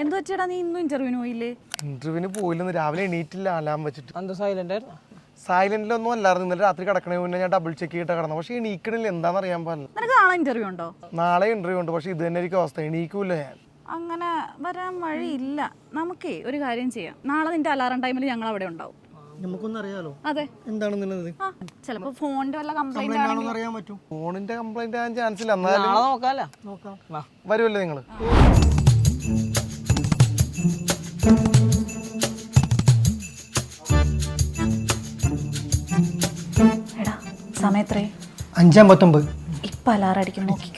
എന്ത് വെച്ചേടാ നീ ഇന്നും ഇന്റർവ്യൂവിന് പോയില്ലേ? ഇന്റർവ്യൂവിന് പോയില്ലെന്ന് രാവിലെ എണീറ്റില്ല അലാം വെച്ചിട്ട്. എന്താ സൈലന്റ് ആയിരുന്നു? സൈലന്റിലൊന്നും അല്ലായിരുന്നു. ഇന്നലെ രാത്രി കിടക്കണേ മുന്നേ ഞാൻ ഡബിൾ ചെക്ക് ചെയ്തിട്ട് കിടന്നു. പക്ഷെ എണീക്കണില്ല, എന്താണെന്ന് അറിയാൻ പാടില്ല. നിനക്ക് നാളെ ഇന്റർവ്യൂ ഉണ്ടോ? നാളെ ഇന്റർവ്യൂ ഉണ്ട്, പക്ഷെ ഇത് തന്നെ ആയിരിക്കും അവസ്ഥ, എണീക്കൂല ഞാൻ. അങ്ങനെ വരാൻ വഴിയില്ല. നമുക്കേ ഒരു കാര്യം ചെയ്യാം, നാളെ നിന്റെ അലാറം ടൈമിൽ ഞങ്ങൾ അവിടെ ഉണ്ടാവും. നമുക്കൊന്നും അറിയാലോ അതെ, എന്താണെന്നുള്ളത്. ചിലപ്പോ ഫോണിന്റെ വല്ല കംപ്ലൈന്റ് ആണെങ്കിൽ അറിയാൻ പറ്റും. ഫോണിന്റെ കംപ്ലൈന്റ് ആകാൻ ചാൻസ് ഇല്ല. എന്നാലും നാളെ നോക്കാല്ലോ. വരുമല്ലോ നിങ്ങള്. എടാ സമയത്രേ? 5:59. ഇപ്പൊ അലാറം അടിക്കും, നോക്കിക്കോ.